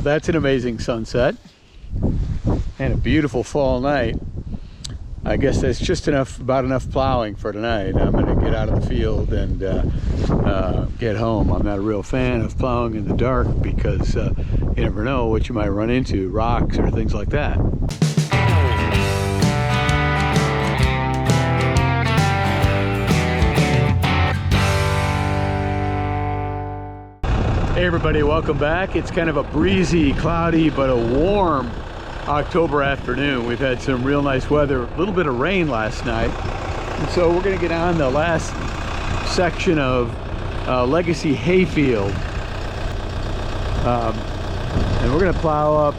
That's an amazing sunset and a beautiful fall night. I guess that's just about enough plowing for tonight. I'm going to get out of the field and get home. I'm not a real fan of plowing in the dark because you never know what you might run into, rocks or things like that. Hey everybody, welcome back. It's kind of a breezy, cloudy, but a warm October afternoon. We've had some real nice weather, a little bit of rain last night. And so we're gonna get on the last section of Legacy Hayfield. And we're gonna plow up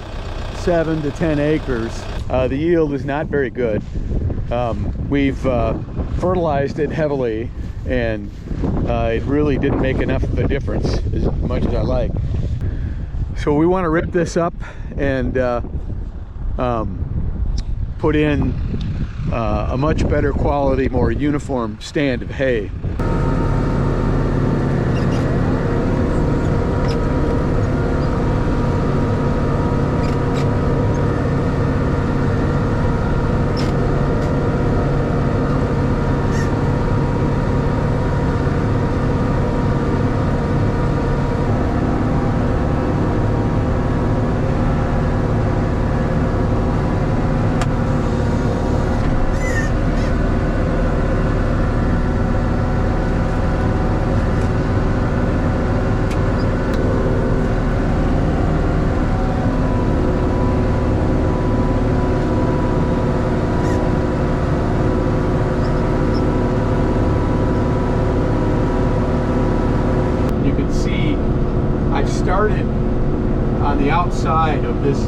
7 to 10 acres. The yield is not very good. We've fertilized it heavily, and it really didn't make enough of a difference as much as I like. So we want to rip this up and put in a much better quality, more uniform stand of hay. Started on the outside of this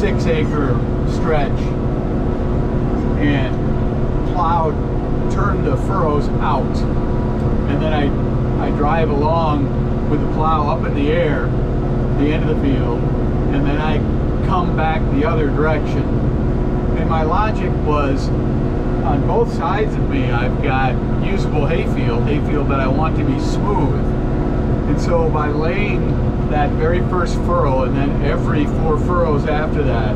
6-acre stretch and plowed, turned the furrows out, and then I drive along with the plow up in the air, the end of the field, and then I come back the other direction. And my logic was, on both sides of me I've got usable hayfield that I want to be smooth. And so by laying that very first furrow and then every 4 furrows after that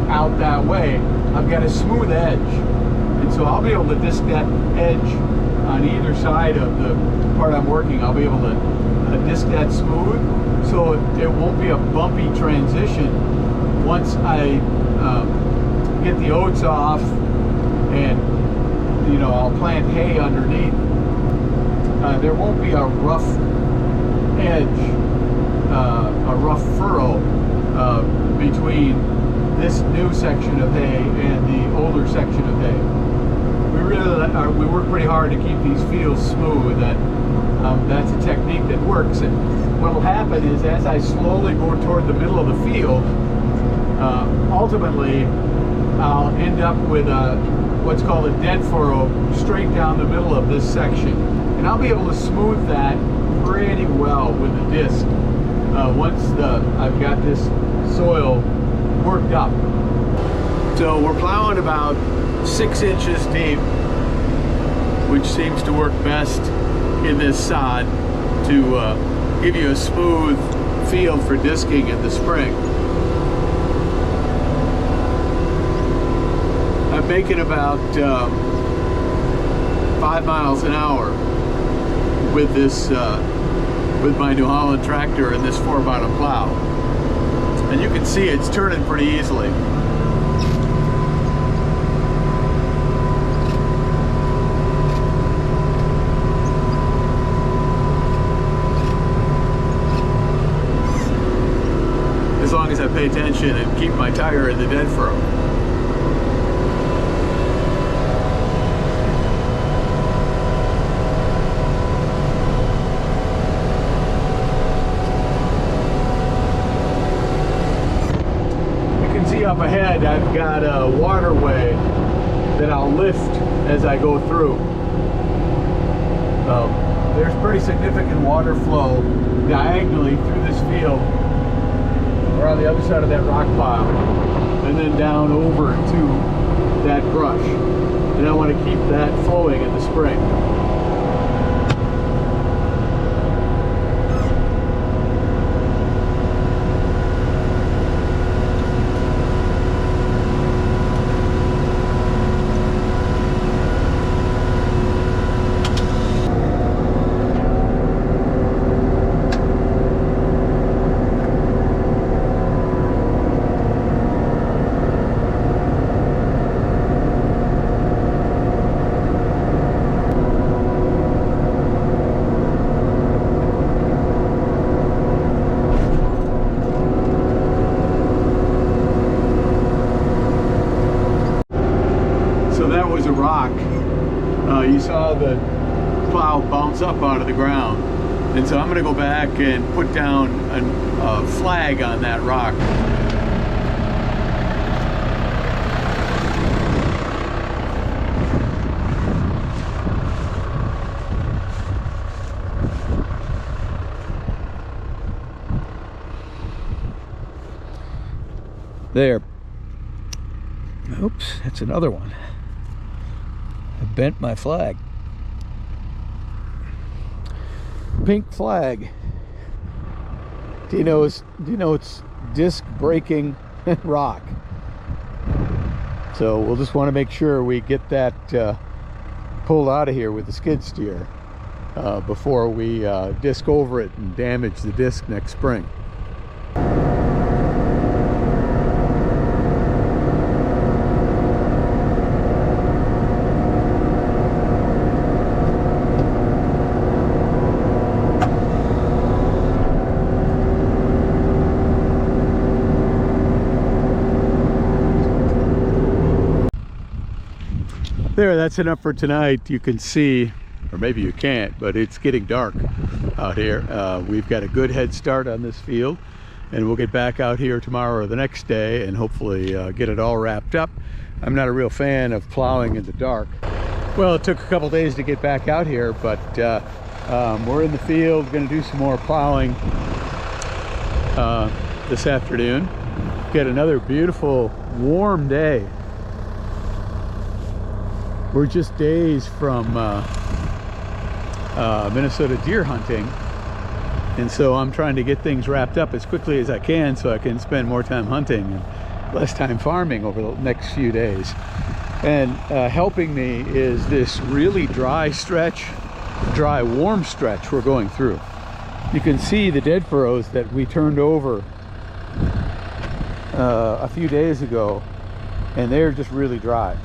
out that way, I've got a smooth edge. And so I'll be able to disc that edge on either side of the part I'm working. I'll be able to disc that smooth, so it won't be a bumpy transition once I get the oats off, and I'll plant hay underneath. There won't be a rough edge, a rough furrow between this new section of hay and the older section of hay. We work pretty hard to keep these fields smooth, and that's a technique that works. And what will happen is, as I slowly go toward the middle of the field, ultimately I'll end up with what's called a dead furrow straight down the middle of this section, and I'll be able to smooth that pretty well with the disc once I've got this soil worked up. So we're plowing about 6 inches deep, which seems to work best in this sod to give you a smooth field for disking in the spring. I'm making about 5 miles an hour with this with my New Holland tractor and this 4-bottom plow, and you can see it's turning pretty easily. As long as I pay attention and keep my tire in the dead furrow. Up ahead, I've got a waterway that I'll lift as I go through. There's pretty significant water flow diagonally through this field, or on the other side of that rock pile, and then down over to that brush. And I want to keep that flowing in the spring. rock, you saw the plow bounce up out of the ground. And so I'm going to go back and put down a flag on that rock. There. Oops, that's another one. I bent my flag. Pink flag. Do you know it's disc breaking rock? So we'll just want to make sure we get that pulled out of here with the skid steer before we disc over it and damage the disc next spring. There, that's enough for tonight. You can see, or maybe you can't, but it's getting dark out here. We've got a good head start on this field, and we'll get back out here tomorrow or the next day and hopefully get it all wrapped up. I'm not a real fan of plowing in the dark. Well, it took a couple days to get back out here, but we're in the field, going to do some more plowing this afternoon. Get another beautiful warm day. We're just days from Minnesota deer hunting, and so I'm trying to get things wrapped up as quickly as I can so I can spend more time hunting and less time farming over the next few days. And helping me is this really dry warm stretch we're going through. You can see the dead furrows that we turned over a few days ago, and they're just really dry.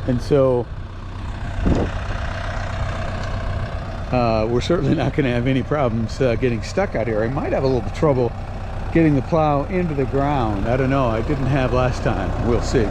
And so we're certainly not going to have any problems getting stuck out here. I might have a little trouble getting the plow into the ground. I don't know. I didn't have last time. We'll see.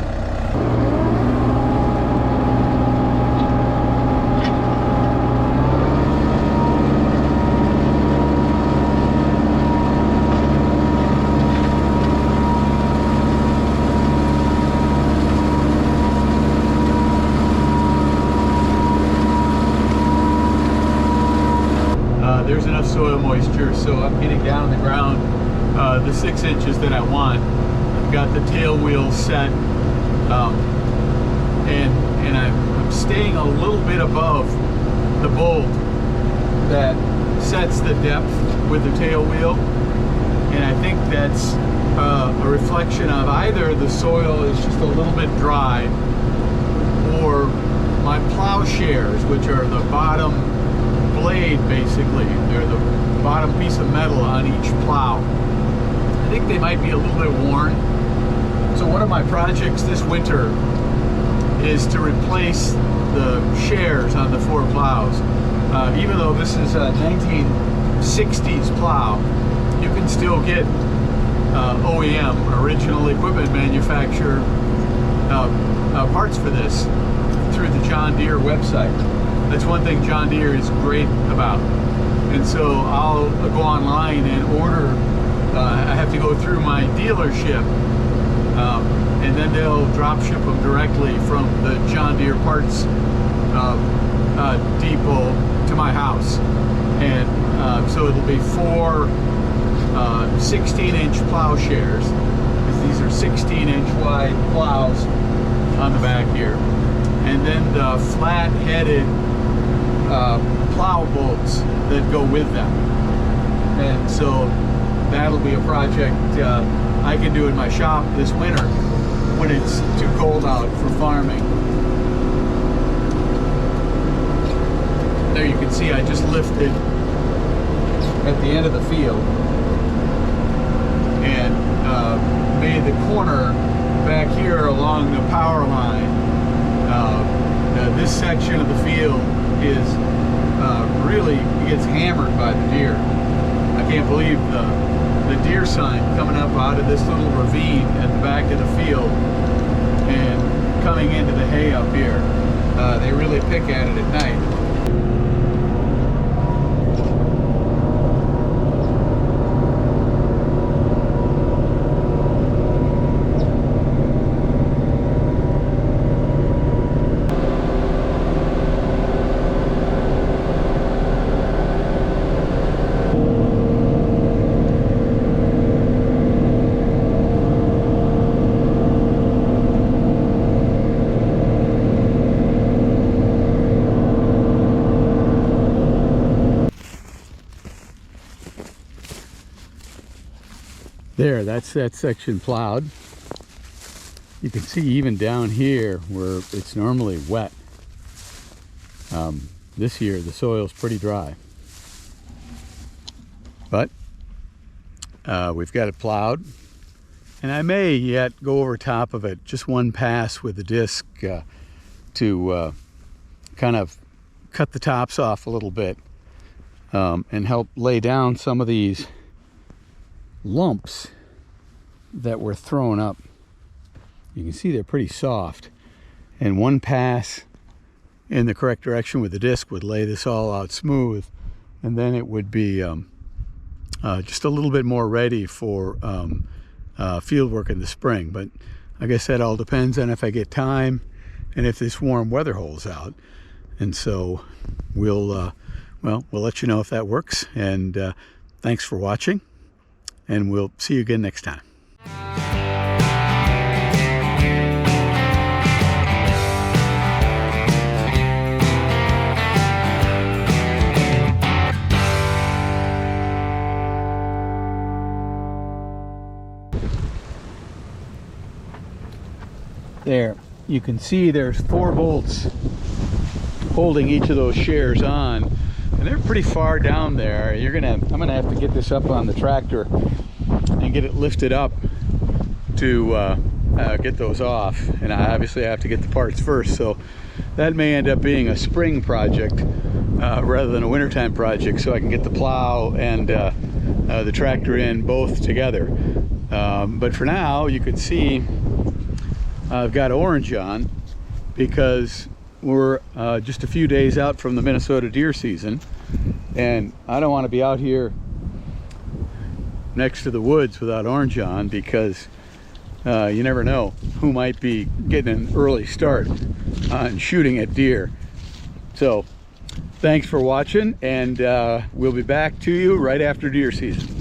There's enough soil moisture, so I'm getting down on the ground the 6 inches that I want. I've got the tail wheel set, and I'm staying a little bit above the bolt that sets the depth with the tail wheel, and I think that's a reflection of either the soil is just a little bit dry, or my plowshares, which are the bottom blade, basically, they're the bottom piece of metal on each plow. I think they might be a little bit worn. So one of my projects this winter is to replace the shares on the 4 plows. Even though this is a 1960s plow, you can still get OEM, original equipment manufacturer, parts for this through the John Deere website. That's one thing John Deere is great about. And so I'll go online and order. I have to go through my dealership, and then they'll drop ship them directly from the John Deere parts depot to my house. And so it'll be 4 16-inch plowshares, because these are 16-inch wide plows on the back here. And then the flat-headed plow bolts that go with them. And so that'll be a project I can do in my shop this winter when it's too cold out for farming. There you can see I just lifted at the end of the field and made the corner back here along the power line. This section of the field is really gets hammered by the deer. I can't believe the deer sign coming up out of this little ravine at the back of the field and coming into the hay up here. They really pick at it at night. There, that's that section plowed. You can see even down here where it's normally wet. This year the soil's pretty dry. But we've got it plowed. And I may yet go over top of it, just one pass with the disc to kind of cut the tops off a little bit and help lay down some of these lumps that were thrown up. You can see they're pretty soft, and one pass in the correct direction with the disc would lay this all out smooth, and then it would be just a little bit more ready for field work in the spring. But I guess that all depends on if I get time and if this warm weather holds out. And so we'll let you know if that works. And thanks for watching, and we'll see you again next time. There, you can see there's 4 bolts holding each of those shares on, and they're pretty far down there. I'm gonna have to get this up on the tractor and get it lifted up to get those off, and I obviously have to get the parts first, so that may end up being a spring project rather than a wintertime project, so I can get the plow and the tractor in both together. But for now, you can see I've got orange on because we're just a few days out from the Minnesota deer season, and I don't want to be out here next to the woods without orange on, because you never know who might be getting an early start on shooting at deer. So thanks for watching, and we'll be back to you right after deer season.